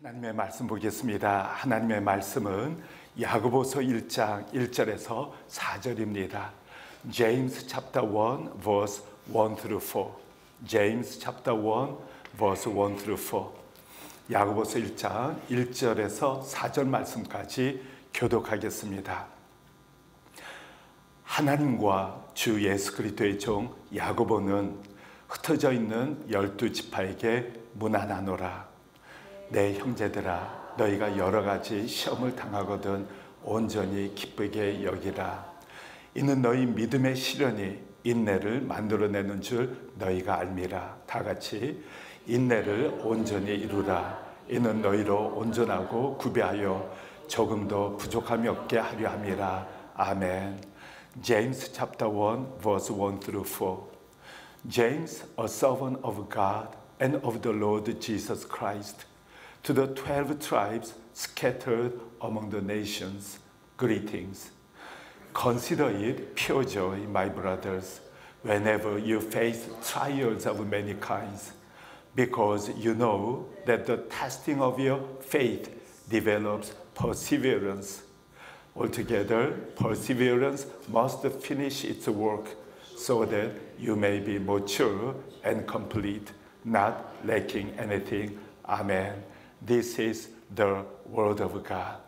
하나님의 말씀 보겠습니다. 하나님의 말씀은 야고보서 1장 1절에서 4절입니다. James chapter 1 verse 1 through 4. James chapter 1 verse 1 through 4. 야고보서 1장 1절에서 4절 말씀까지 교독하겠습니다. 하나님과 주 예수 그리스도의 종 야고보는 흩어져 있는 12지파에게 문안하노라. 내 형제들아, 너희가 여러 가지 시험을 당하거든 온전히 기쁘게 여기라. 이는 너희 믿음의 시련이 인내를 만들어내는 줄 너희가 알미라. 다 같이 인내를 온전히 이루라. 이는 너희로 온전하고 구비하여 조금도 부족함이 없게 하려 함이라. 아멘. James chapter 1 verse 1 through 4. James, a servant of God and of the Lord Jesus Christ, to the 12 tribes scattered among the nations, greetings. Consider it pure joy, my brothers, whenever you face trials of many kinds, because you know that the testing of your faith develops perseverance. Altogether, perseverance must finish its work, so that you may be mature and complete, not lacking anything. Amen. This is the word of God.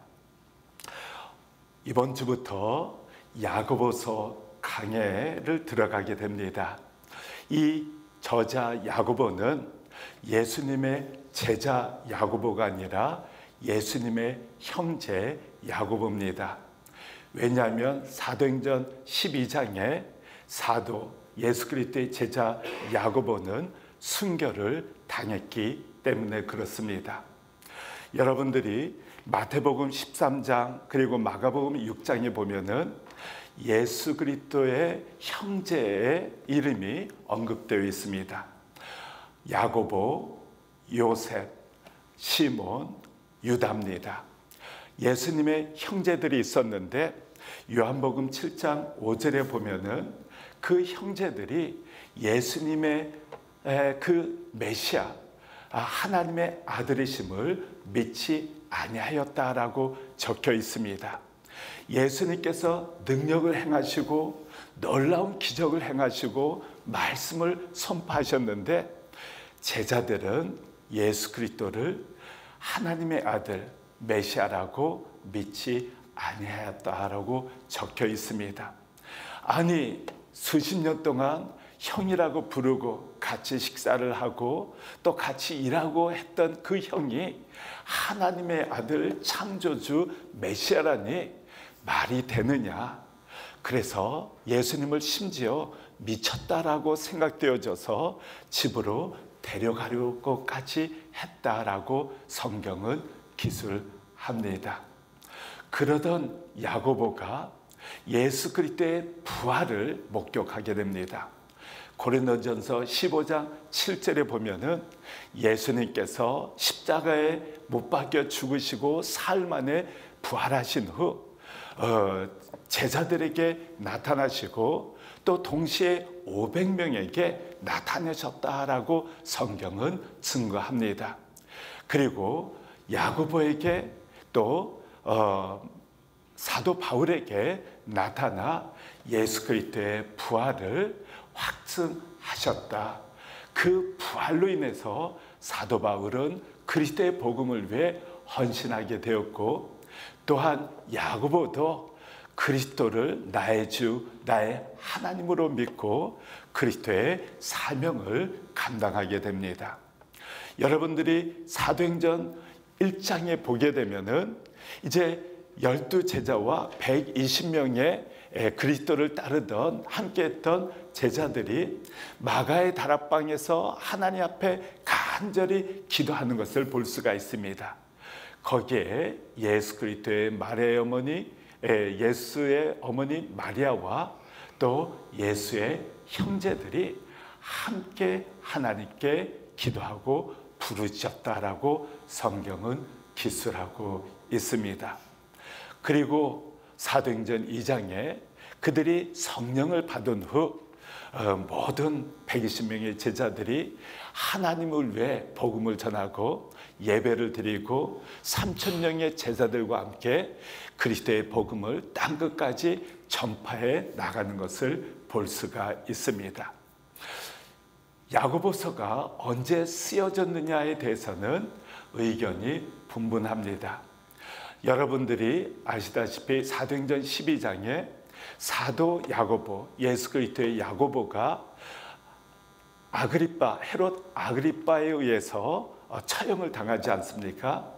이번 주부터 야고보서 강해를 들어가게 됩니다. 이 저자 야고보는 예수님의 제자 야고보가 아니라 예수님의 형제 야고보입니다. 왜냐하면 사도행전 12장에 사도 예수 그리스도의 제자 야고보는 순교를 당했기 때문에 그렇습니다. 여러분들이 마태복음 13장 그리고 마가복음 6장에 보면은 예수 그리스도의 형제의 이름이 언급되어 있습니다. 야고보, 요셉, 시몬, 유다입니다. 예수님의 형제들이 있었는데 요한복음 7장 5절에 보면은 그 형제들이 예수님의 그 메시아 하나님의 아들이심을 믿지 아니하였다라고 적혀 있습니다. 예수님께서 능력을 행하시고 놀라운 기적을 행하시고 말씀을 선포하셨는데 제자들은 예수 그리스도를 하나님의 아들 메시아라고 믿지 아니하였다라고 적혀 있습니다. 아니 수십 년 동안 형이라고 부르고 같이 식사를 하고 또 같이 일하고 했던 그 형이 하나님의 아들 창조주 메시아라니 말이 되느냐. 그래서 예수님을 심지어 미쳤다라고 생각되어져서 집으로 데려가려고까지 했다라고 성경은 기술합니다. 그러던 야고보가 예수 그리스도의 부활을 목격하게 됩니다. 고린도전서 15장 7절에 보면은 예수님께서 십자가에 못 박혀 죽으시고 사흘 만에 부활하신 후 제자들에게 나타나시고 또 동시에 500명에게 나타내셨다라고 성경은 증거합니다. 그리고 야고보에게 또 사도 바울에게 나타나 예수 그리스도의 부활을 확증하셨다. 그 부활로 인해서 사도 바울은 그리스도의 복음을 위해 헌신하게 되었고 또한 야고보도 그리스도를 나의 주, 나의 하나님으로 믿고 그리스도의 사명을 감당하게 됩니다. 여러분들이 사도행전 1장에 보게 되면은 이제 12제자와 120명의 그리스도를 따르던 함께했던 제자들이 마가의 다락방에서 하나님 앞에 간절히 기도하는 것을 볼 수가 있습니다. 거기에 예수 그리스도의 마리아의 어머니, 예수의 어머니 마리아와 또 예수의 형제들이 함께 하나님께 기도하고 부르셨다라고 성경은 기술하고 있습니다. 그리고 사도행전 2장에 그들이 성령을 받은 후 모든 120명의 제자들이 하나님을 위해 복음을 전하고 예배를 드리고 3,000명의 제자들과 함께 그리스도의 복음을 땅끝까지 전파해 나가는 것을 볼 수가 있습니다. 야고보서가 언제 쓰여졌느냐에 대해서는 의견이 분분합니다. 여러분들이 아시다시피 사도행전 12장에 사도 야고보, 예수 그리스도의 야고보가 헤롯 아그리빠에 의해서 처형을 당하지 않습니까?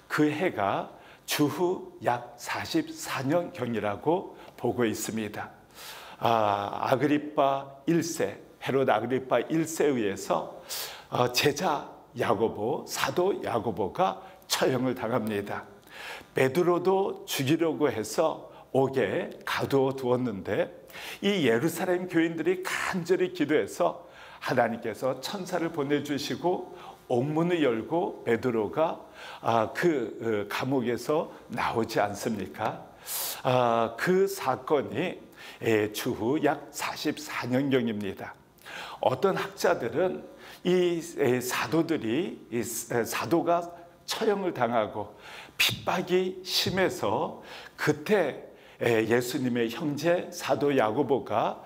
그 해가 주후 약 44년경이라고 보고 있습니다. 아그리빠 1세, 헤롯 아그리빠 1세에 의해서 제자 야고보, 사도 야고보가 처형을 당합니다. 베드로도 죽이려고 해서 옥에 가두어 두었는데 이 예루살렘 교인들이 간절히 기도해서 하나님께서 천사를 보내주시고 옥문을 열고 베드로가 그 감옥에서 나오지 않습니까? 그 사건이 주후 약 44년경입니다. 어떤 학자들은 이 사도가 처형을 당하고 핍박이 심해서 그때 예수님의 형제 사도 야고보가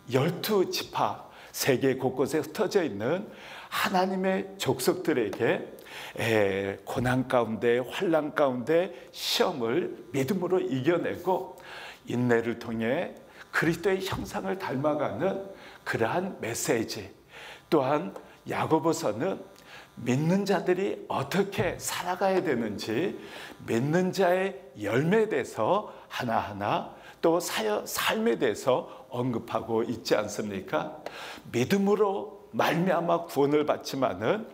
12지파 세계 곳곳에 흩어져 있는 하나님의 족속들에게 고난 가운데 환난 가운데 시험을 믿음으로 이겨내고 인내를 통해 그리스도의 형상을 닮아가는 그러한 메시지, 또한 야고보서는 믿는 자들이 어떻게 살아가야 되는지 믿는 자의 열매에 대해서 하나하나 또 삶에 대해서 언급하고 있지 않습니까? 믿음으로 말미암아 구원을 받지만은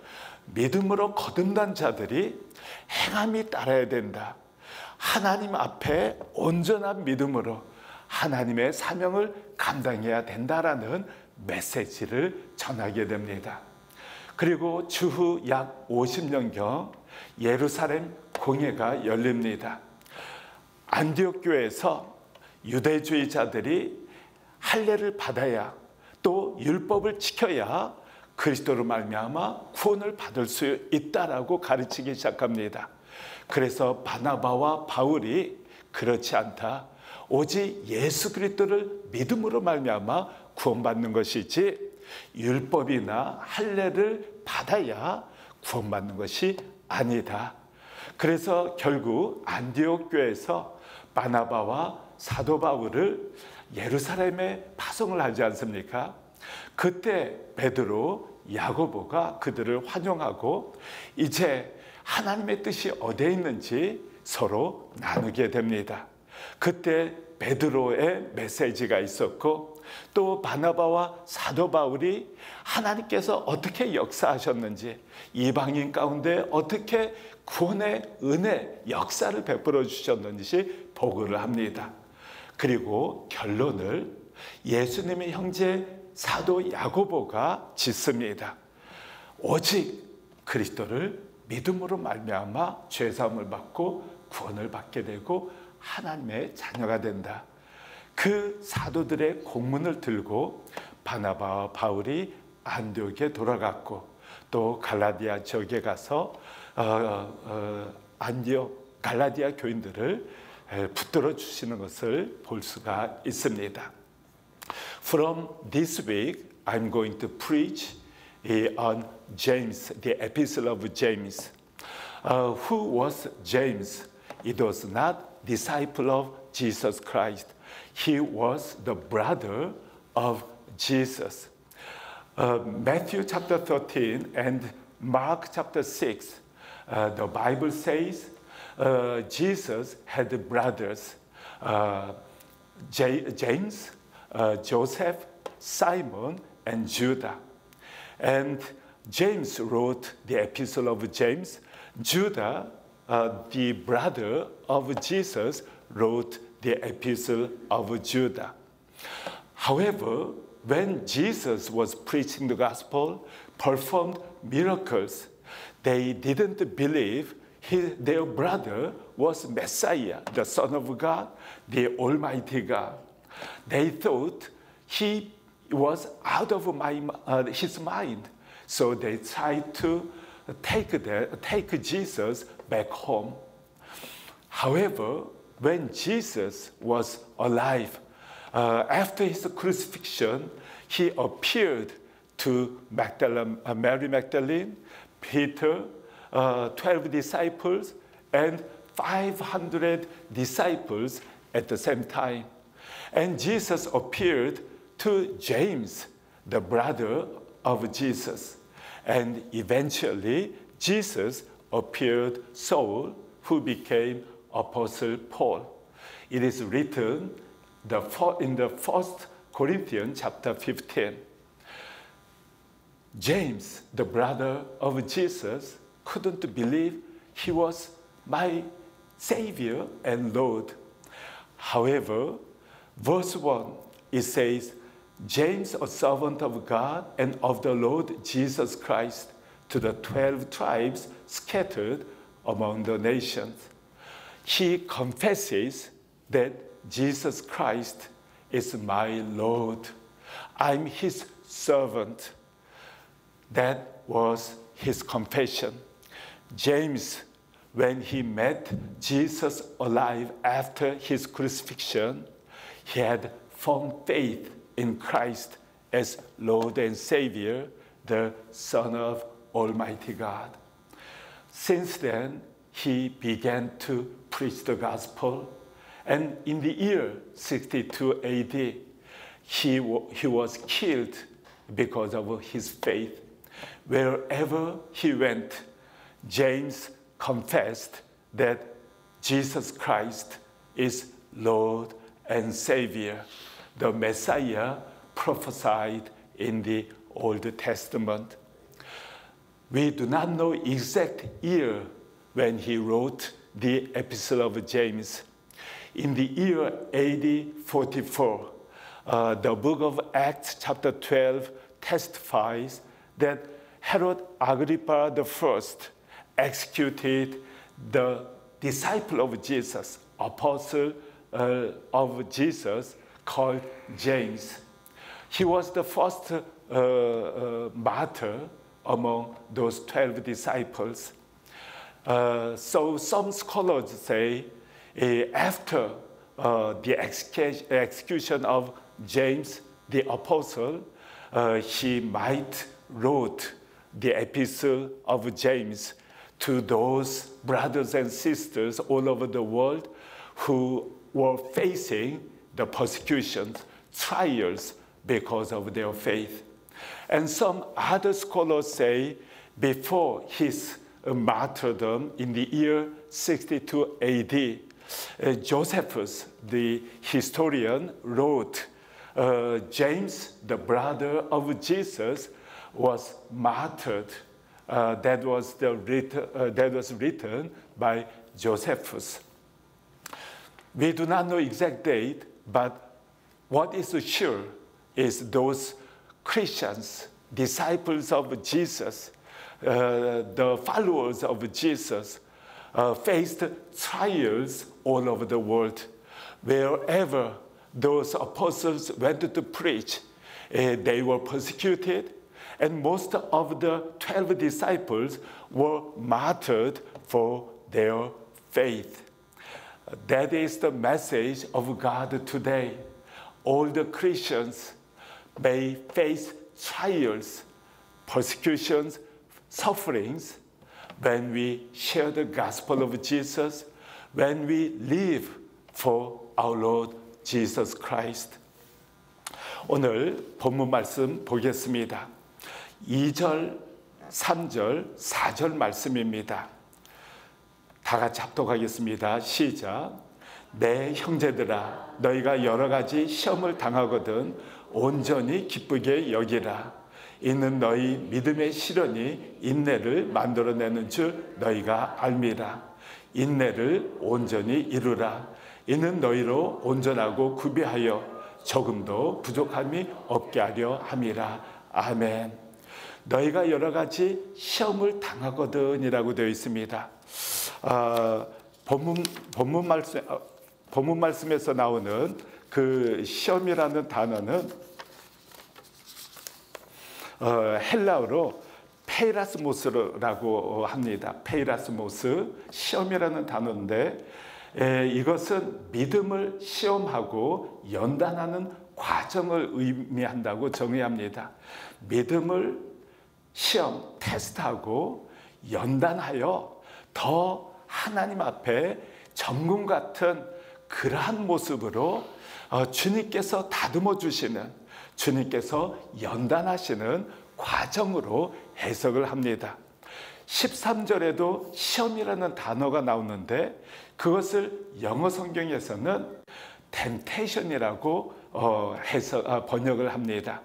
믿음으로 거듭난 자들이 행함이 따라야 된다. 하나님 앞에 온전한 믿음으로 하나님의 사명을 감당해야 된다라는 메시지를 전하게 됩니다. 그리고 주후 약 50년경 예루살렘 공회가 열립니다. 안디옥 교회에서 유대주의자들이 할례를 받아야 또 율법을 지켜야 그리스도로 말미암아 구원을 받을 수 있다라고 가르치기 시작합니다. 그래서 바나바와 바울이 그렇지 않다. 오직 예수 그리스도를 믿음으로 말미암아 구원받는 것이지 율법이나 할례를 받아야 구원받는 것이 아니다. 그래서 결국 안디옥 교회에서 바나바와 사도 바울을 예루살렘에 파송을 하지 않습니까? 그때 베드로, 야고보가 그들을 환영하고 이제 하나님의 뜻이 어디에 있는지 서로 나누게 됩니다. 그때 베드로의 메시지가 있었고 또 바나바와 사도 바울이 하나님께서 어떻게 역사하셨는지 이방인 가운데 어떻게 구원의 은혜 역사를 베풀어 주셨는지 보고를 합니다. 그리고 결론을 예수님의 형제 사도 야고보가 짓습니다. 오직 그리스도를 믿음으로 말미암아 죄사함을 받고 구원을 받게 되고 하나님의 자녀가 된다. 그 사도들의 공문을 들고 바나바와 바울이 안디옥에 돌아갔고 또 갈라디아 지역에 가서 안디옥 갈라디아 교인들을 붙들어 주시는 것을 볼 수가 있습니다. From this week, I'm going to preach on James, the Epistle of James. Who was James? It was not disciple of Jesus Christ. He was the brother of Jesus. Matthew chapter 13 and Mark chapter 6, the Bible says Jesus had brothers, James, Joseph, Simon, and Judah. And James wrote the Epistle of James. Judah, the brother of Jesus, wrote the Epistle of Judah. However, when Jesus was preaching the gospel, performed miracles, they didn't believe their brother was Messiah, the Son of God, the Almighty God. They thought he was out of his mind. So they tried to take Jesus back home. However, when Jesus was alive, after his crucifixion, he appeared to Mary Magdalene, Peter, 12 disciples, and 500 disciples at the same time. And Jesus appeared to James, the brother of Jesus. And eventually, Jesus appeared to Saul, who became Apostle Paul. It is written in the 1 Corinthians chapter 15. James, the brother of Jesus, couldn't believe he was my Savior and Lord. However, verse 1, it says, James, a servant of God and of the Lord Jesus Christ, to the 12 tribes scattered among the nations. He confesses that Jesus Christ is my Lord. I'm his servant. That was his confession. James, when he met Jesus alive after his crucifixion, he had firm faith in Christ as Lord and Savior, the Son of Almighty God. Since then, he began to preach the gospel, and in the year 62 AD, he was killed because of his faith. Wherever he went, James confessed that Jesus Christ is Lord and Savior, the Messiah prophesied in the Old Testament. We do not know exact year when he wrote the Epistle of James. In the year AD 44, the book of Acts chapter 12 testifies that Herod Agrippa I executed the disciple of Jesus, apostle of Jesus, called James. He was the first martyr among those 12 disciples. So some scholars say after the execution of James the apostle, he might wrote the epistle of James to those brothers and sisters all over the world who were facing the persecutions, trials because of their faith. And some other scholars say before his martyrdom in the year 62 AD, Josephus, the historian, wrote, James, the brother of Jesus, was martyred. That was written by Josephus. We do not know exact date, but what is sure is those Christians, disciples of Jesus, the followers of Jesus, faced trials all over the world. Wherever those apostles went to preach, they were persecuted, and most of the 12 disciples were martyred for their faith. That is the message of God today. All the Christians may face trials, persecutions, sufferings when we share the gospel of Jesus, when we live for our Lord Jesus Christ. 오늘 본문 말씀 보겠습니다. 2절, 3절, 4절 말씀입니다. 다 같이 합독하겠습니다. 시작. 내 형제들아, 너희가 여러 가지 시험을 당하거든 온전히 기쁘게 여기라. 이는 너희 믿음의 시련이 인내를 만들어내는 줄 너희가 알미라. 인내를 온전히 이루라. 이는 너희로 온전하고 구비하여 조금도 부족함이 없게 하려 함이라. 아멘. 너희가 여러 가지 시험을 당하거든이라고 되어 있습니다. 본문 말씀에서 나오는 그 시험이라는 단어는 헬라어로 페이라스모스라고 합니다. 페이라스모스, 시험이라는 단어인데 이것은 믿음을 시험하고 연단하는 과정을 의미한다고 정의합니다. 믿음을 시험, 테스트하고 연단하여 더 하나님 앞에 정금 같은 그러한 모습으로 주님께서 다듬어 주시는, 주님께서 연단하시는 과정으로 해석을 합니다. 13절에도 시험이라는 단어가 나오는데 그것을 영어 성경에서는 temptation이라고 번역을 합니다.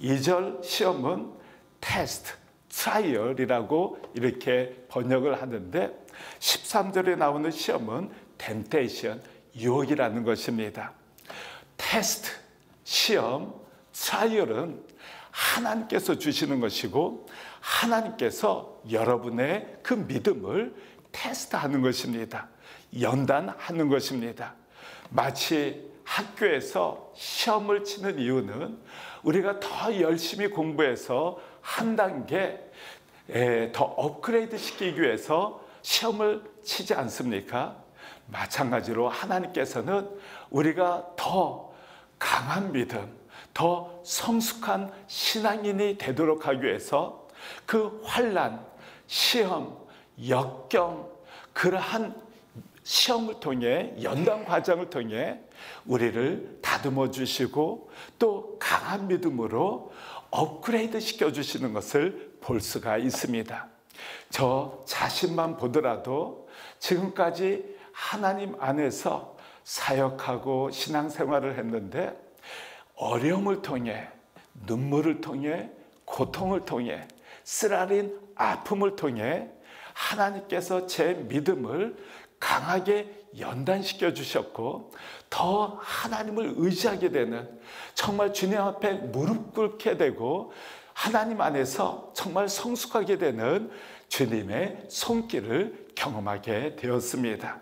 2절 시험은 test, trial이라고 이렇게 번역을 하는데 13절에 나오는 시험은 temptation, 유혹이라는 것입니다. 테스트, 시험, 트라이얼은 하나님께서 주시는 것이고 하나님께서 여러분의 그 믿음을 테스트하는 것입니다. 연단하는 것입니다. 마치 학교에서 시험을 치는 이유는 우리가 더 열심히 공부해서 한 단계 더 업그레이드 시키기 위해서 시험을 치지 않습니까? 마찬가지로 하나님께서는 우리가 더 강한 믿음, 더 성숙한 신앙인이 되도록 하기 위해서 그 환난, 시험, 역경, 그러한 시험을 통해, 연단 과정을 통해 우리를 다듬어 주시고 또 강한 믿음으로 업그레이드 시켜주시는 것을 볼 수가 있습니다. 저 자신만 보더라도 지금까지 하나님 안에서 사역하고 신앙생활을 했는데 어려움을 통해, 눈물을 통해, 고통을 통해, 쓰라린 아픔을 통해 하나님께서 제 믿음을 강하게 연단시켜 주셨고 더 하나님을 의지하게 되는, 정말 주님 앞에 무릎 꿇게 되고 하나님 안에서 정말 성숙하게 되는 주님의 손길을 경험하게 되었습니다.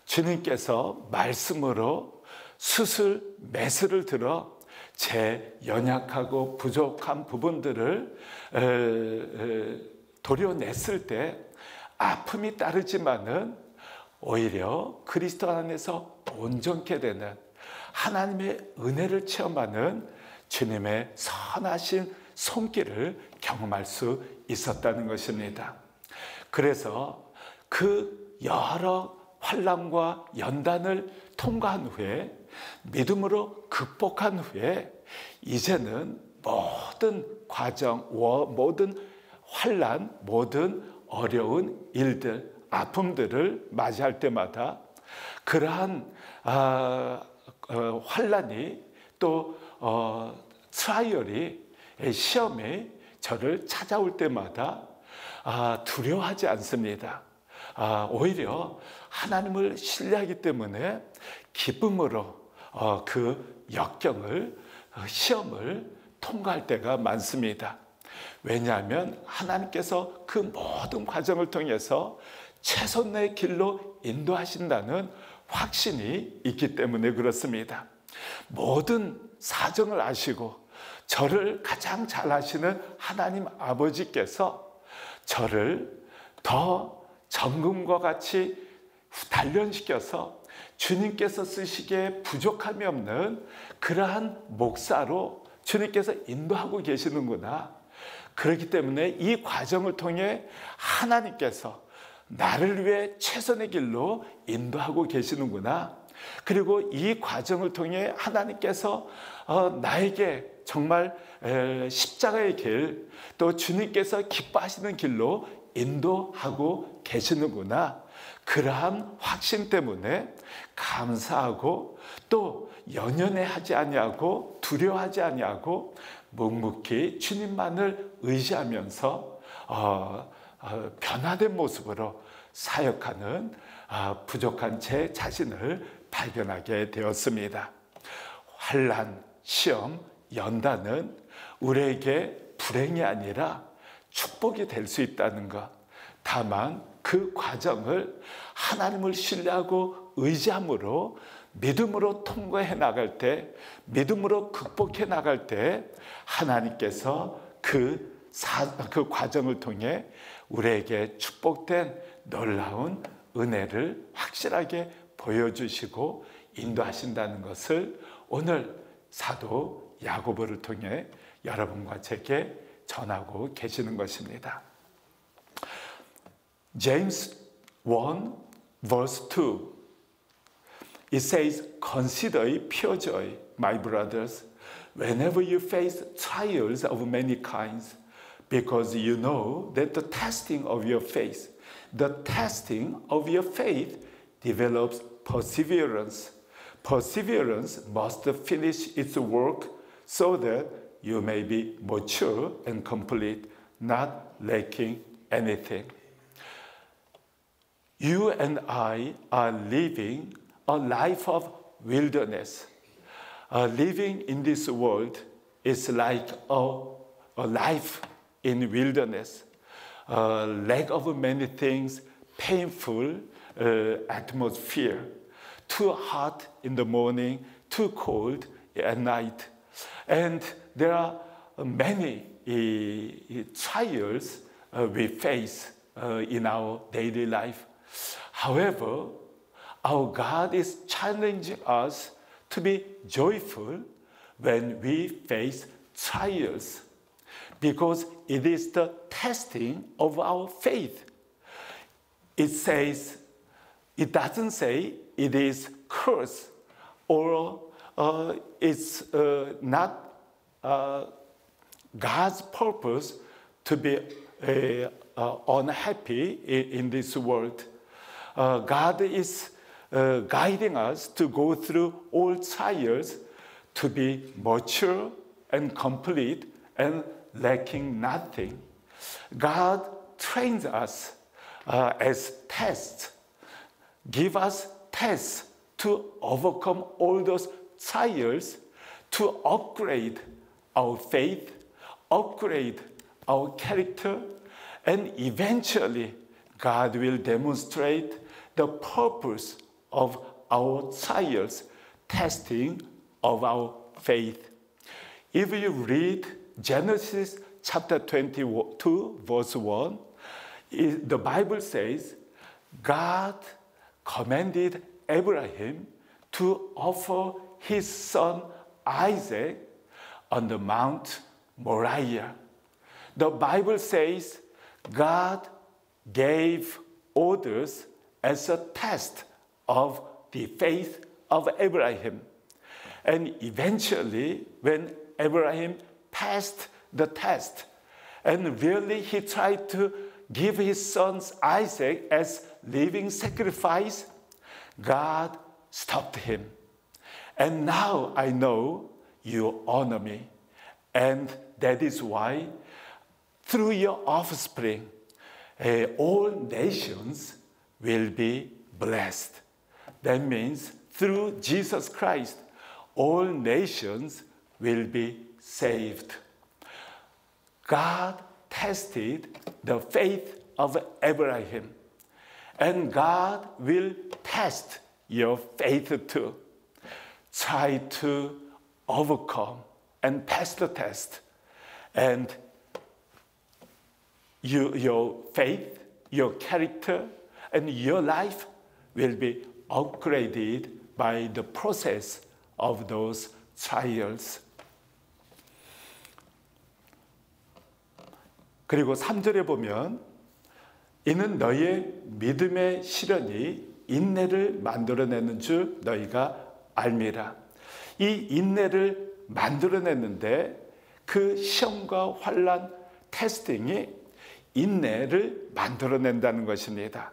주님께서 말씀으로 수술, 메스를 들어 제 연약하고 부족한 부분들을 도려냈을 때 아픔이 따르지만은 오히려 그리스도 안에서 온전케 되는, 하나님의 은혜를 체험하는 주님의 선하신 손길을 경험할 수 있었다는 것입니다. 그래서 그 여러 환난과 연단을 통과한 후에, 믿음으로 극복한 후에 이제는 모든 과정, 모든 환난, 모든 어려운 일들, 아픔들을 맞이할 때마다 그러한 환난이 또 트라이얼이, 시험이 저를 찾아올 때마다 두려워하지 않습니다. 오히려 하나님을 신뢰하기 때문에 기쁨으로 그 역경을, 시험을 통과할 때가 많습니다. 왜냐하면 하나님께서 그 모든 과정을 통해서 최선의 길로 인도하신다는 확신이 있기 때문에 그렇습니다. 모든 사정을 아시고 저를 가장 잘 아시는 하나님 아버지께서 저를 더 정금과 같이 단련시켜서 주님께서 쓰시기에 부족함이 없는 그러한 목사로 주님께서 인도하고 계시는구나. 그렇기 때문에 이 과정을 통해 하나님께서 나를 위해 최선의 길로 인도하고 계시는구나. 그리고 이 과정을 통해 하나님께서 나에게 정말 십자가의 길, 또 주님께서 기뻐하시는 길로 인도하고 계시는구나. 그러한 확신 때문에 감사하고 또 연연해하지 아니하고 두려워하지 아니하고 묵묵히 주님만을 의지하면서 변화된 모습으로 사역하는 부족한 제 자신을 발견하게 되었습니다. 환난, 시험, 연단은 우리에게 불행이 아니라 축복이 될 수 있다는 것. 다만 그 과정을 하나님을 신뢰하고 의지함으로, 믿음으로 통과해 나갈 때, 믿음으로 극복해 나갈 때 하나님께서 그 과정을 통해 우리에게 축복된 놀라운 은혜를 확실하게 보여주시고 인도하신다는 것을 오늘 사도 야고보를 통해 여러분과 제게 전하고 계시는 것입니다. James 1 verse 2 It says, Consider it pure joy, my brothers, whenever you face trials of many kinds, because you know that the testing of your faith develops perseverance. Perseverance must finish its work so that you may be mature and complete, not lacking anything. You and I are living a life of wilderness. Living in this world is like a life in wilderness. Lack of many things, painful atmosphere, too hot in the morning, too cold at night. And there are many trials we face in our daily life. However, our God is challenging us to be joyful when we face trials, because it is the testing of our faith. It doesn't say it is curse or it's not God's purpose to be unhappy in this world. God is guiding us to go through all trials to be mature and complete and lacking nothing. God trains us as tests, give us tests to overcome all those trials, to upgrade our faith, upgrade our character, and eventually God will demonstrate the purpose of our trials, testing of our faith. If you read Genesis chapter 22, verse 1, the Bible says, God commanded Abraham to offer his son Isaac on the Mount Moriah. The Bible says God gave orders as a test of the faith of Abraham. And eventually, when Abraham passed the test, and really he tried to give his son Isaac as living sacrifice, God stopped him. And now I know you honor me. And that is why through your offspring, all nations will be blessed. That means through Jesus Christ, all nations will be saved. God tested the faith of Abraham, and God will test your faith too. Try to overcome and pass the test, and your faith, your character, and your life will be upgraded by the process of those trials. 그리고 3절에 보면 이는 너의 믿음의 시련이 인내를 만들어내는 줄 너희가 알미라. 이 인내를 만들어내는데 그 시험과 환난, 테스팅이 인내를 만들어낸다는 것입니다.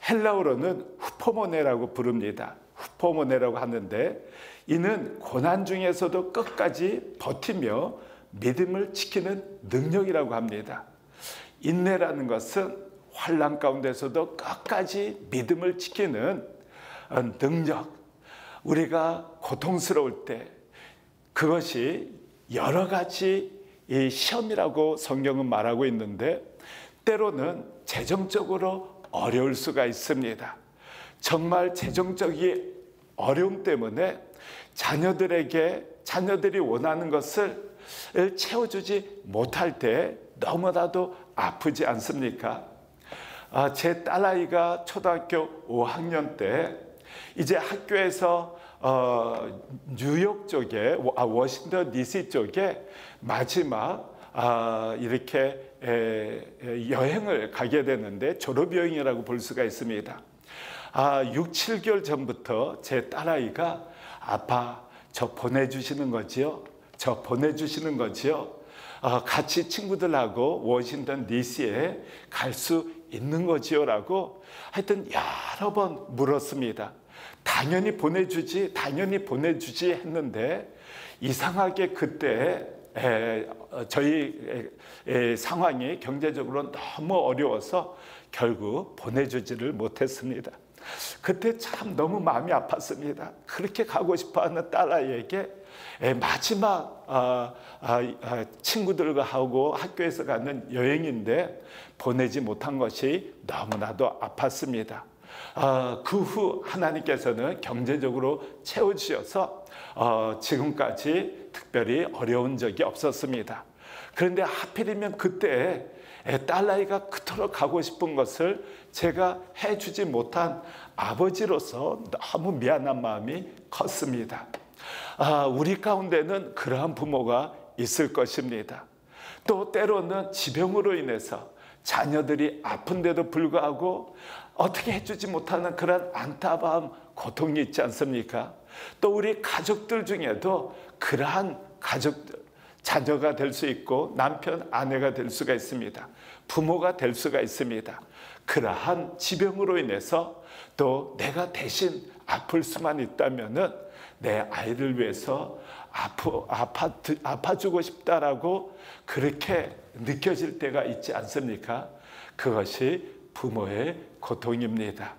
헬라어로는 후포모네라고 부릅니다. 후포모네라고 하는데 이는 고난 중에서도 끝까지 버티며 믿음을 지키는 능력이라고 합니다. 인내라는 것은 환난 가운데서도 끝까지 믿음을 지키는 능력. 우리가 고통스러울 때 그것이 여러 가지 시험이라고 성경은 말하고 있는데 때로는 재정적으로 어려울 수가 있습니다. 정말 재정적인 어려움 때문에 자녀들이 원하는 것을 채워주지 못할 때 너무나도 아프지 않습니까? 제 딸아이가 초등학교 5학년 때 이제 학교에서 뉴욕 쪽에 워싱턴 DC 쪽에 마지막 이렇게 여행을 가게 되는데 졸업여행이라고 볼 수가 있습니다. 6, 7개월 전부터 제 딸아이가 아빠 저 보내주시는 거지요? 저 보내주시는 거지요? 같이 친구들하고 워싱턴 DC에 갈 수 있는 거지요? 라고 하여튼 여러 번 물었습니다. 당연히 보내주지 했는데 이상하게 그때 저희 상황이 경제적으로 너무 어려워서 결국 보내주지를 못했습니다. 그때 참 너무 마음이 아팠습니다. 그렇게 가고 싶어하는 딸아이에게 마지막 친구들과 하고 학교에서 가는 여행인데 보내지 못한 것이 너무나도 아팠습니다. 그 후 하나님께서는 경제적으로 채워주셔서 지금까지 특별히 어려운 적이 없었습니다. 그런데 하필이면 그때 딸아이가 그토록 가고 싶은 것을 제가 해주지 못한 아버지로서 너무 미안한 마음이 컸습니다. 우리 가운데는 그러한 부모가 있을 것입니다. 또 때로는 지병으로 인해서 자녀들이 아픈데도 불구하고 어떻게 해주지 못하는 그런 안타까움, 고통이 있지 않습니까? 또 우리 가족들 중에도 그러한 자녀가 될 수 있고 남편, 아내가 될 수가 있습니다. 부모가 될 수가 있습니다. 그러한 지병으로 인해서 또 내가 대신 아플 수만 있다면은 내 아이를 위해서 아파주고 싶다라고 그렇게 느껴질 때가 있지 않습니까? 그것이 부모의 고통입니다.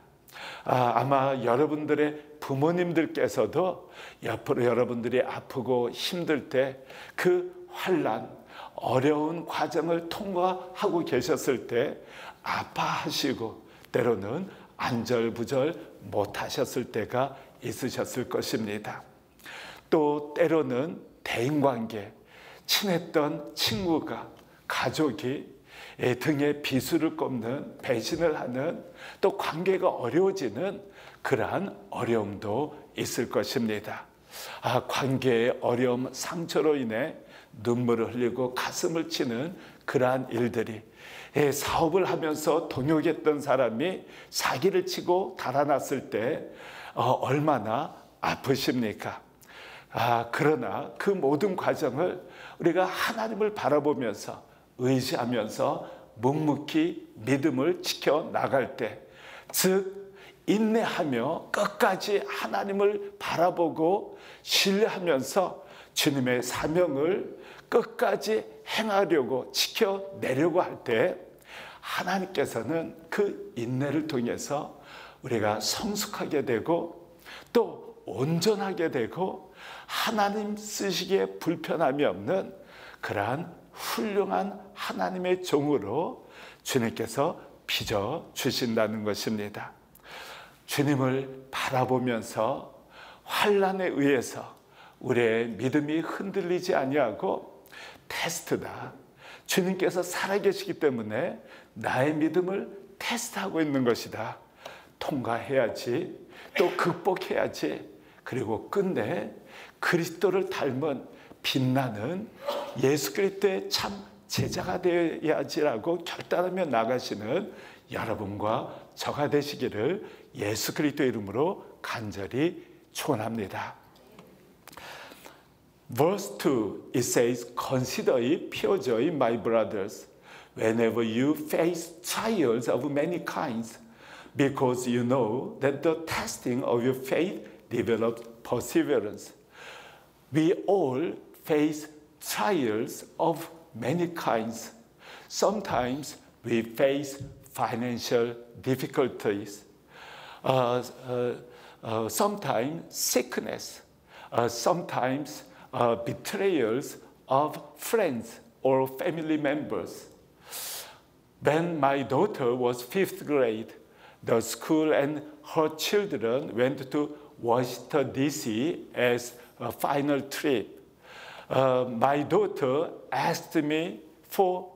아마 여러분들의 부모님들께서도 옆으로 여러분들이 아프고 힘들 때 그 환난, 어려운 과정을 통과하고 계셨을 때 아파하시고 때로는 안절부절 못하셨을 때가 있으셨을 것입니다. 또 때로는 대인관계, 친했던 친구가, 가족이 등에 비수를 꼽는, 배신을 하는, 또 관계가 어려워지는 그러한 어려움도 있을 것입니다. 관계의 어려움, 상처로 인해 눈물을 흘리고 가슴을 치는 그러한 일들이, 사업을 하면서 동역했던 사람이 사기를 치고 달아났을 때 얼마나 아프십니까? 그러나 그 모든 과정을 우리가 하나님을 바라보면서 의지하면서 묵묵히 믿음을 지켜나갈 때, 즉 인내하며 끝까지 하나님을 바라보고 신뢰하면서 주님의 사명을 끝까지 행하려고 지켜내려고 할 때 하나님께서는 그 인내를 통해서 우리가 성숙하게 되고 또 온전하게 되고 하나님 쓰시기에 불편함이 없는 그러한 훌륭한 하나님의 종으로 주님께서 빚어주신다는 것입니다. 주님을 바라보면서 환난에 의해서 우리의 믿음이 흔들리지 아니하고 테스트다. 주님께서 살아계시기 때문에 나의 믿음을 테스트하고 있는 것이다. 통과해야지, 또 극복해야지, 그리고 끝내 그리스도를 닮은 빛나는 예수 그리스도의 참 제자가 되어야지라고 결단하며 나가시는 여러분과 저가 되시기를 예수 그리스도 이름으로 간절히 축원합니다. Verse 2, it says, Consider it pure joy, my brothers, whenever you face trials of many kinds, because you know that the testing of your faith develops perseverance. We all face trials of many kinds. Sometimes we face financial difficulties, sometimes sickness, sometimes betrayals of friends or family members. When my daughter was 5th grade, the school and her children went to Washington, D.C. as a final trip. My daughter asked me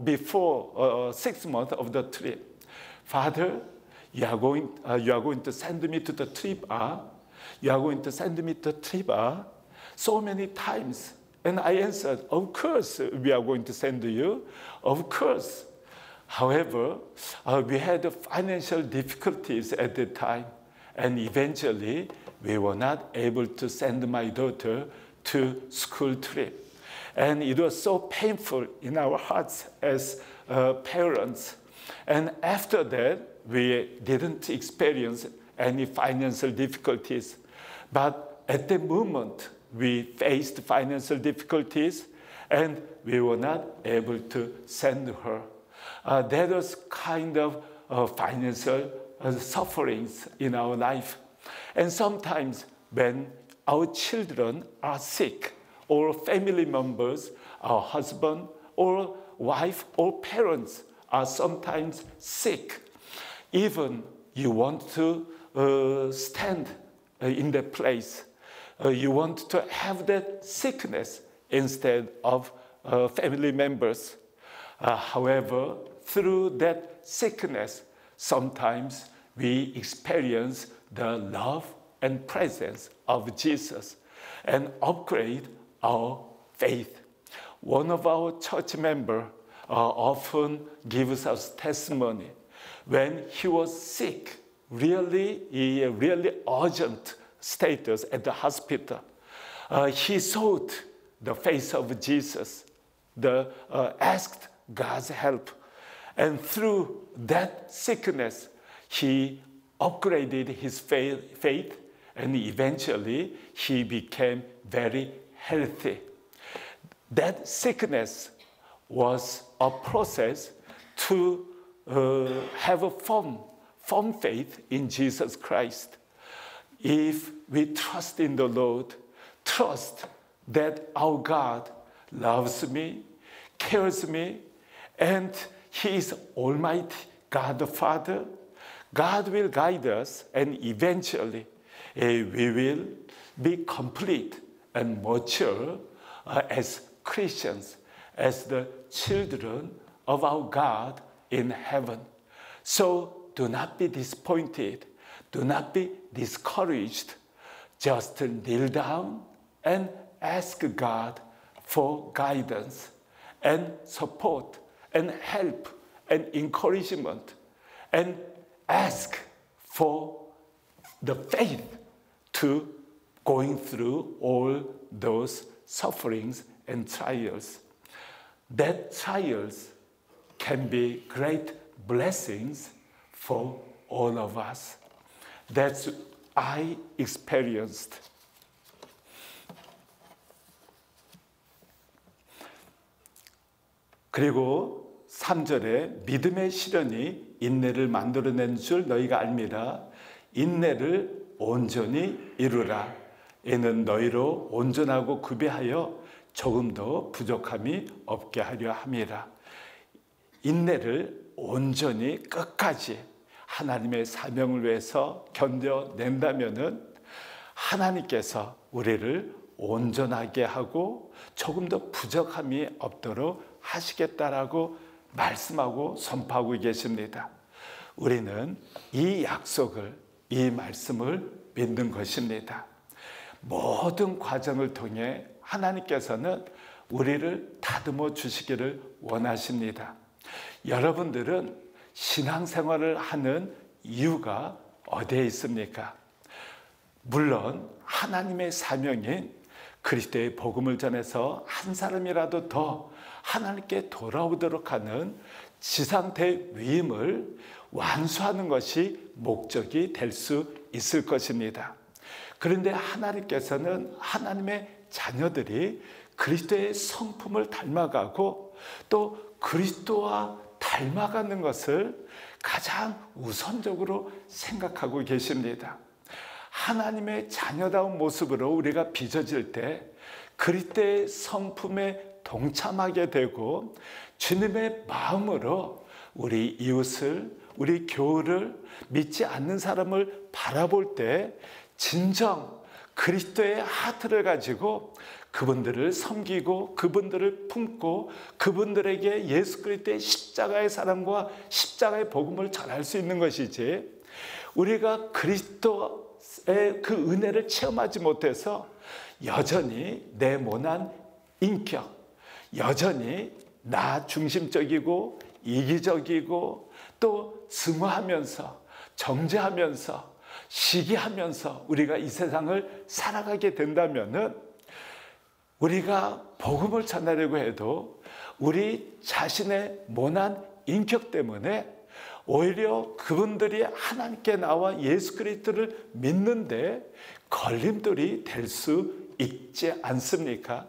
before 6 months of the trip, Father, you are going to send me to the trip, you are going to send me to the trip, so many times. And I answered, of course, we are going to send you, of course. However, we had financial difficulties at the time, and eventually we were not able to send my daughter to school trip. And it was so painful in our hearts as parents. And after that, we didn't experience any financial difficulties. But at the moment, we faced financial difficulties, and we were not able to send her. That was kind of financial sufferings in our life. And sometimes when our children are sick, or family members, our husband or wife or parents are sometimes sick, even you want to stand in that place. You want to have that sickness instead of family members. However, through that sickness, sometimes we experience the love and presence of Jesus and upgrade our faith. One of our church members often gives us testimony. When he was sick, really urgent status at the hospital, he sought the face of Jesus, asked God's help. And through that sickness, he upgraded his faith, and eventually he became very healthy. That sickness was a process to have a firm faith in Jesus Christ. If we trust in the Lord, trust that our God loves me, cares me, and He is Almighty God the Father, God will guide us, and eventually we will be complete and mature as Christians, as the children of our God in heaven. So do not be disappointed. Do not be discouraged. Just kneel down and ask God for guidance and support and help and encouragement, and ask for the faith to going through all those sufferings and trials. That trials can be great blessings for all of us. That's I experienced. 그리고 3절에 믿음의 시련이 인내를 만들어낸 줄 너희가 알미라. 인내를 온전히 이루라. 이는 너희로 온전하고 구비하여 조금 더 부족함이 없게 하려 함이라. 인내를 온전히 끝까지 하나님의 사명을 위해서 견뎌낸다면은 하나님께서 우리를 온전하게 하고 조금 더 부족함이 없도록 하시겠다라고 말씀하고 선포하고 계십니다. 우리는 이 약속을, 이 말씀을 믿는 것입니다. 모든 과정을 통해 하나님께서는 우리를 다듬어 주시기를 원하십니다. 여러분들은 신앙생활을 하는 이유가 어디에 있습니까? 물론 하나님의 사명인 그리스도의 복음을 전해서 한 사람이라도 더 하나님께 돌아오도록 하는 지상대 위임을 완수하는 것이 목적이 될 수 있을 것입니다. 그런데 하나님께서는 하나님의 자녀들이 그리스도의 성품을 닮아가고 또 그리스도와 닮아가는 것을 가장 우선적으로 생각하고 계십니다. 하나님의 자녀다운 모습으로 우리가 빚어질 때 그리스도의 성품에 동참하게 되고 주님의 마음으로 우리 이웃을, 우리 교우를, 믿지 않는 사람을 바라볼 때 진정 그리스도의 하트를 가지고 그분들을 섬기고 그분들을 품고 그분들에게 예수 그리스도의 십자가의 사랑과 십자가의 복음을 전할 수 있는 것이지, 우리가 그리스도의 그 은혜를 체험하지 못해서 여전히 내 모난 인격, 여전히 나 중심적이고 이기적이고 또 증오하면서 정죄하면서 시기하면서 우리가 이 세상을 살아가게 된다면은, 우리가 복음을 전하려고 해도 우리 자신의 모난 인격 때문에 오히려 그분들이 하나님께 나와 예수 그리스도를 믿는데 걸림돌이 될 수 있지 않습니까?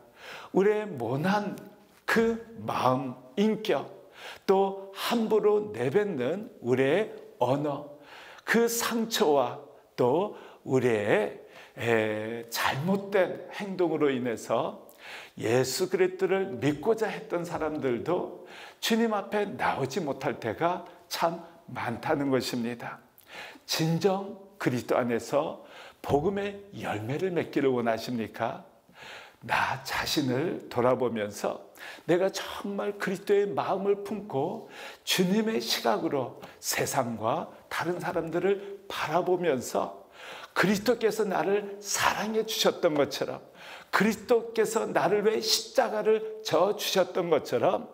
우리의 모난 그 마음, 인격, 또 함부로 내뱉는 우리의 언어, 그 상처와 또 우리의 잘못된 행동으로 인해서 예수 그리스도를 믿고자 했던 사람들도 주님 앞에 나오지 못할 때가 참 많다는 것입니다. 진정 그리스도 안에서 복음의 열매를 맺기를 원하십니까? 나 자신을 돌아보면서 내가 정말 그리스도의 마음을 품고 주님의 시각으로 세상과 다른 사람들을 바라보면서 그리스도께서 나를 사랑해 주셨던 것처럼, 그리스도께서 나를 위해 십자가를 져 주셨던 것처럼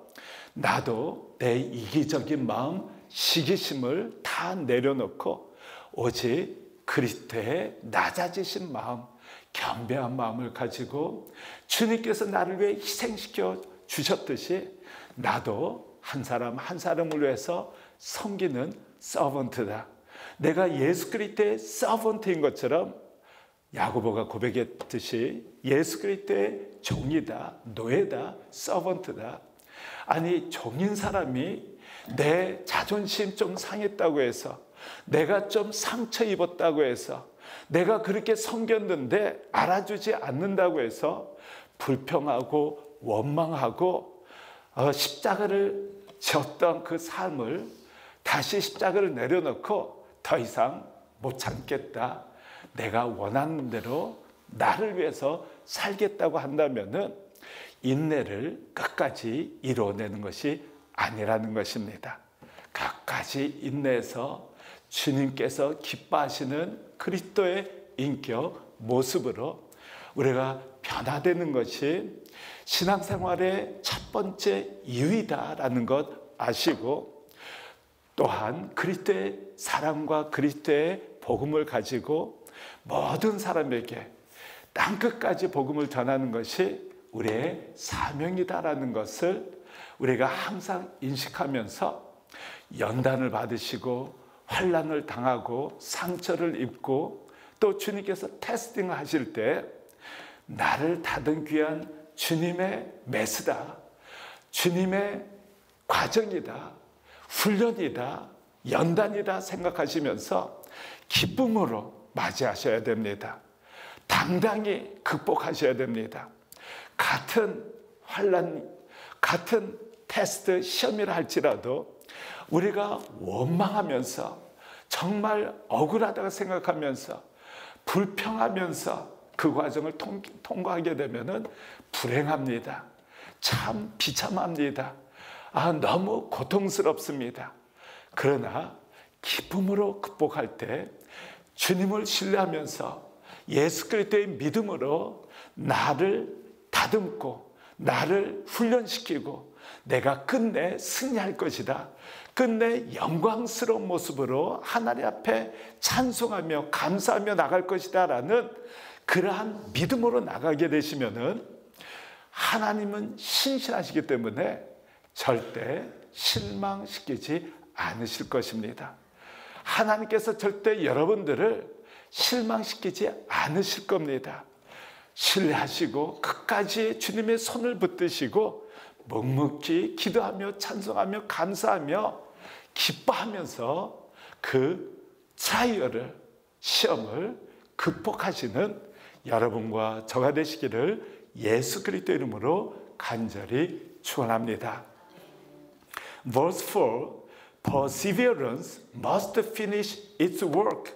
나도 내 이기적인 마음, 시기심을 다 내려놓고 오직 그리스도의 낮아지신 마음, 겸비한 마음을 가지고 주님께서 나를 위해 희생시켜 주셨듯이 나도 한 사람 한 사람을 위해서 섬기는 서번트다. 내가 예수 그리스도의 서번트인 것처럼 야고보가 고백했듯이 예수 그리스도의 종이다, 노예다, 서번트다. 아니, 종인 사람이 내 자존심 좀 상했다고 해서, 내가 좀 상처 입었다고 해서, 내가 그렇게 섬겼는데 알아주지 않는다고 해서 불평하고 원망하고 십자가를 졌던 그 삶을 다시 십자가를 내려놓고 더 이상 못 참겠다, 내가 원하는 대로 나를 위해서 살겠다고 한다면은 인내를 끝까지 이루어내는 것이 아니라는 것입니다. 끝까지 인내해서 주님께서 기뻐하시는 그리스도의 인격, 모습으로 우리가 변화되는 것이 신앙생활의 첫 번째 이유이다라는 것 아시고, 또한 그리스도의 사랑과 그리스도의 복음을 가지고 모든 사람에게 땅끝까지 복음을 전하는 것이 우리의 사명이다라는 것을 우리가 항상 인식하면서 연단을 받으시고 환난을 당하고 상처를 입고 또 주님께서 테스팅을 하실 때 나를 다듬귀한 주님의 메스다, 주님의 과정이다, 훈련이다, 연단이다 생각하시면서 기쁨으로 맞이하셔야 됩니다. 당당히 극복하셔야 됩니다. 같은 환난, 같은 테스트, 시험이라 할지라도 우리가 원망하면서 정말 억울하다고 생각하면서 불평하면서 그 과정을 통과하게 되면은 불행합니다. 참 비참합니다. 너무 고통스럽습니다. 그러나 기쁨으로 극복할 때 주님을 신뢰하면서 예수 그리스도의 믿음으로 나를 다듬고 나를 훈련시키고 내가 끝내 승리할 것이다, 끝내 영광스러운 모습으로 하나님 앞에 찬송하며 감사하며 나갈 것이다 라는 그러한 믿음으로 나가게 되시면은 하나님은 신실하시기 때문에 절대 실망시키지 않으실 것입니다. 하나님께서 절대 여러분들을 실망시키지 않으실 겁니다. 신뢰하시고 끝까지 주님의 손을 붙드시고 묵묵히 기도하며 찬송하며 감사하며 기뻐하면서 그 트라이얼을, 시험을 극복하시는 여러분과 저가 되시기를 예수 그리스도 이름으로 간절히 축원합니다. Verse 4, Perseverance must finish its work.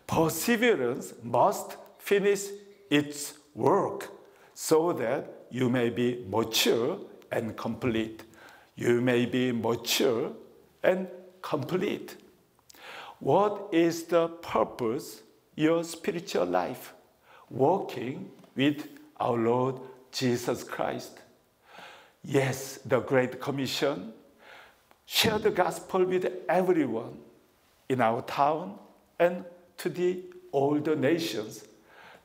Perseverance must finish its work. so that you may be mature and complete. You may be mature and complete. What is the purpose of your spiritual life? Walking with our Lord Jesus Christ. Yes, the Great Commission. Share the gospel with everyone in our town and to all the nations.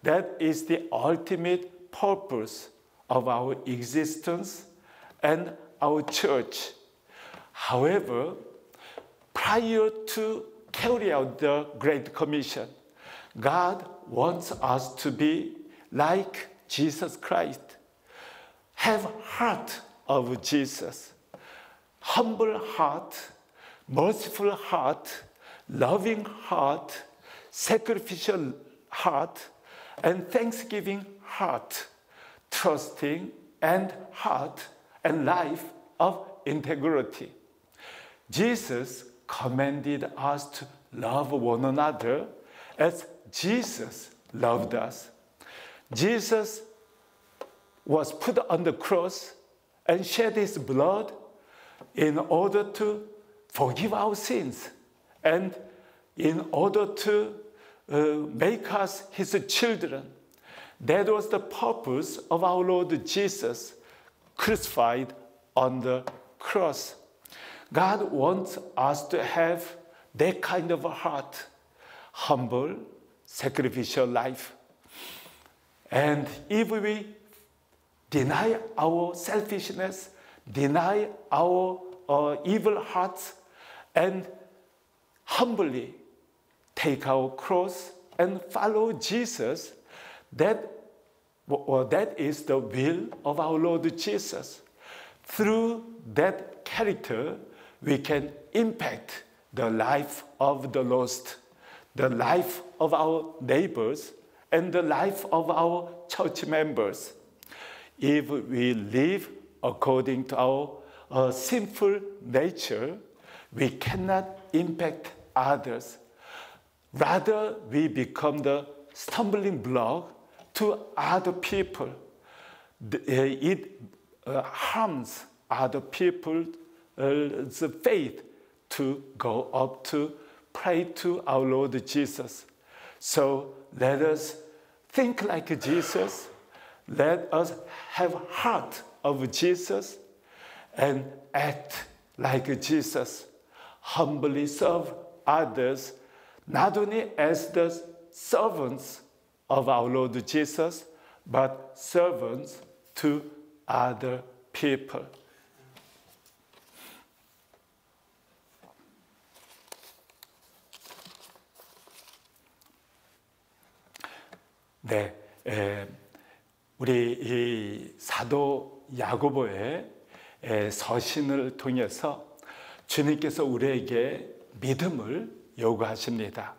That is the ultimate purpose of our existence and our church. However, prior to carry out the Great Commission, God wants us to be like Jesus Christ. Have heart of Jesus. Humble heart, merciful heart, loving heart, sacrificial heart, and thanksgiving heart, trusting and heart and life of integrity. Jesus commanded us to love one another as Jesus loved us. Jesus was put on the cross and shed his blood in order to forgive our sins and in order to make us his children. That was the purpose of our Lord Jesus crucified on the cross. God wants us to have that kind of a heart, humble, sacrificial life. And if we deny our selfishness, deny our evil hearts, and humbly take our cross and follow Jesus, that is the will of our Lord Jesus. Through that character, we can impact the life of the lost, the life of our neighbors, and the life of our church members. If we live according to our sinful nature, we cannot impact others. Rather, we become the stumbling block to other people. It harms other people's faith to go up to pray to our Lord Jesus. So let us think like Jesus. Let us have heart of Jesus and act like Jesus. Humbly serve others, not only as the servants of our Lord Jesus, but servants to other people. 네, 우리 이 사도 야고보의 서신을 통해서 주님께서 우리에게 믿음을 요구하십니다.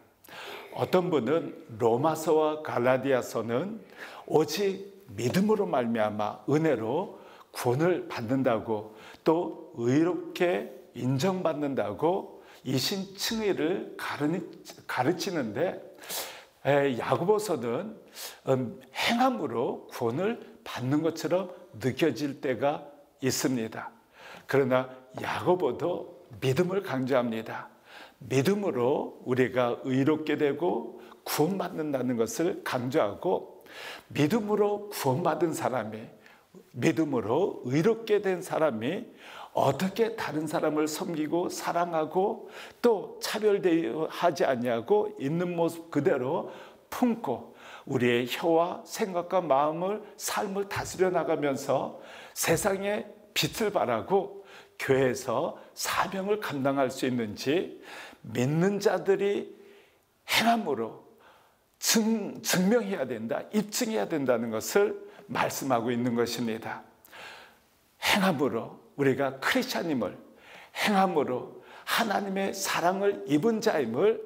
어떤 분은 로마서와 갈라디아서는 오직 믿음으로 말미암아 은혜로 구원을 받는다고, 또 의롭게 인정받는다고 이신칭의를 가르치는데, 야고보서는 행함으로 구원을 받는 것처럼 느껴질 때가 있습니다. 그러나 야고보도 믿음을 강조합니다. 믿음으로 우리가 의롭게 되고 구원받는다는 것을 강조하고, 믿음으로 구원받은 사람이, 믿음으로 의롭게 된 사람이 어떻게 다른 사람을 섬기고 사랑하고 또 차별하지 아니하고 있는 모습 그대로 품고 우리의 혀와 생각과 마음을, 삶을 다스려 나가면서 세상에 빛을 발하고 교회에서 사명을 감당할 수 있는지 믿는 자들이 행함으로 증명해야 된다, 입증해야 된다는 것을 말씀하고 있는 것입니다. 행함으로 우리가 크리스찬임을, 행함으로 하나님의 사랑을 입은 자임을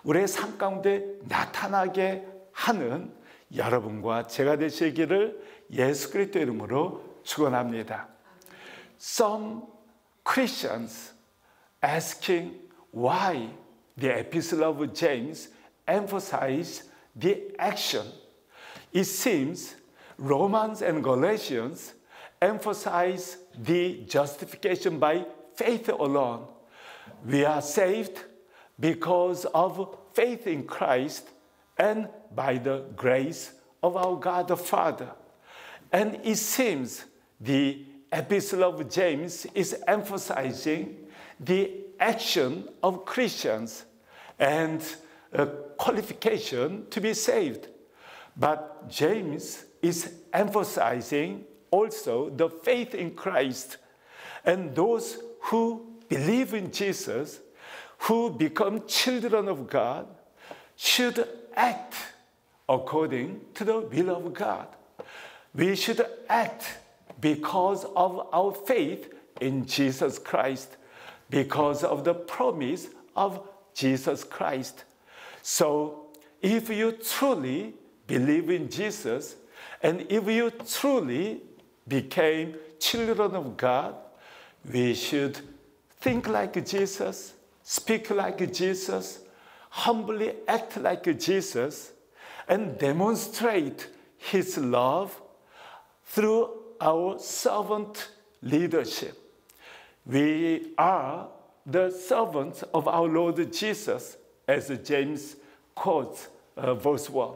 우리의 삶 가운데 나타나게 하는 여러분과 제가 되시기를 예수 그리스도 이름으로 축원합니다. Some Christians asking why the epistle of James emphasizes the action. It seems Romans and Galatians emphasize the justification by faith alone. We are saved because of faith in Christ and by the grace of our God the Father. And it seems the Epistle of James is emphasizing the action of Christians and a qualification to be saved. But James is emphasizing also the faith in Christ, and those who believe in Jesus, who become children of God, should act according to the will of God. We should act because of our faith in Jesus Christ, because of the promise of Jesus Christ. So if you truly believe in Jesus, and if you truly became children of God, we should think like Jesus, speak like Jesus, humbly act like Jesus, and demonstrate His love through our servant leadership. We are the servants of our Lord Jesus, as James quotes verse 1.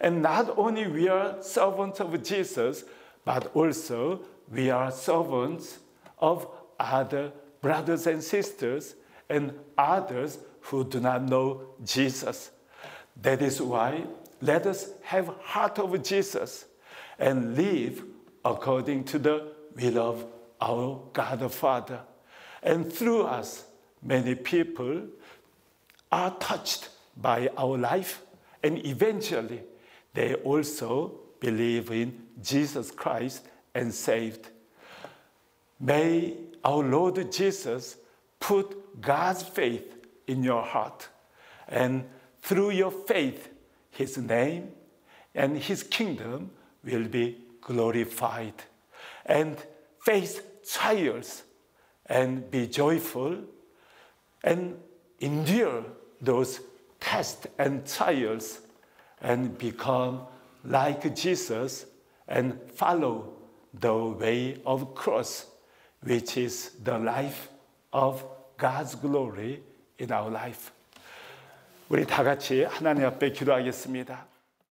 And not only we are servants of Jesus, but also we are servants of other brothers and sisters and others who do not know Jesus. That is why let us have heart of Jesus and live according to the will of our God the Father. And through us, many people are touched by our life, and eventually they also believe in Jesus Christ and saved. May our Lord Jesus put God's faith in your heart, and through your faith, His name and His kingdom will be glorified. And face trials and be joyful and endure those tests and trials and become like Jesus and follow the way of cross, which is the life of God's glory in our life. 우리 다 같이 하나님 앞에 기도하겠습니다.